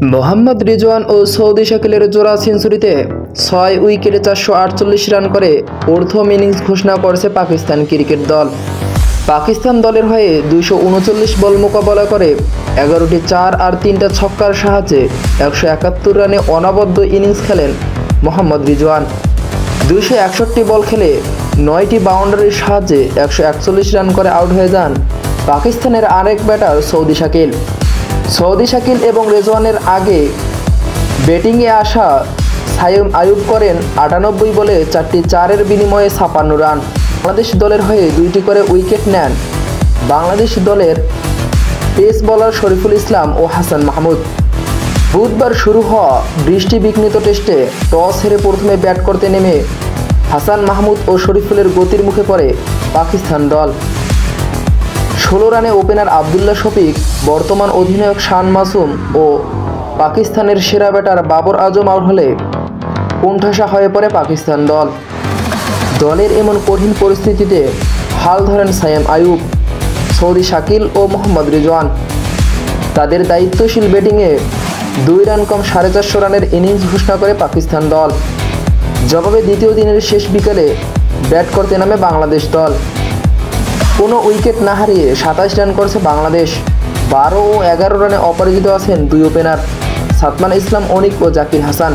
মোহাম্মদ রিজওয়ান ও Saudi শাকিলের জোড়া সেঞ্চুরিতে ৬ উইকেটে ৪৪৮ run করে প্রথম ইনিংস ঘোষণা করেছে পাকিস্তান ক্রিকেট দল। পাকিস্তান দলের হয়ে ২৩৯ বল মোকাবেলা করে ১১টি ৪ আর ৩টা ছক্কার সাহায্যে ১৭১ রানে অনবদ্য ইনিংস খেলেন মোহাম্মদ রিজওয়ান। ২৬১ বল খেলে ৯টি বাউন্ডারির সাহায্যে ১৪১ রান করে আউট হয়ে যান পাকিস্তানের আরেক ব্যাটার সৌদি শাকিল এবং রিজওয়ানের আগে ব্যাটিংয়ে আসা সায়েম আইয়ুব করেন ৯৮ বলে ৪টি ৪-এর বিনিময়ে ৫৬ রান। বাংলাদেশ দলের হয়ে ২টি করে উইকেট নেন বাংলাদেশ দলের পেস বোলার শরীফুল ইসলাম ও হাসান মাহমুদ। বুধবার শুরু হওয়া বৃষ্টিবিঘ্নিত টেস্টে টস হেরে প্রথমে ব্যাট করতে নেমে হাসান মাহমুদ ও শরীফুলের গতির মুখে পড়ে পাকিস্তান দল। ১৬ রানে ওপেনার আবদুল্লাহ শফিক, বর্তমান অধিনায়ক শান মাসুম ও পাকিস্তানের সেরা ব্যাটার বাবর আজম আউট হলে কোণঠাসা হয়ে পড়ে পাকিস্তান দল। দলের এমন কঠিন পরিস্থিতিতে হাল ধরেন সায়েম আইয়ুব, সৌদি শাকিল ও মোহাম্মদ রিজওয়ান। তাদের দায়িত্বশীল ব্যাটিংয়ে ২ রান কম ৪৫০ রানের ইনিংস ঘোষণা করে পাকিস্তান দল। জবাবে দ্বিতীয় দিনের শেষ বিকেলে ব্যাট করতে নামে বাংলাদেশ দল। কোনো উইকেট না হারিয়ে ২৭ রান করেছে বাংলাদেশ। ১২ ও ১১ রানে অপরাজিত আছেন দুই ওপেনার সাদমান ইসলাম অনিক ও জাকির হাসান।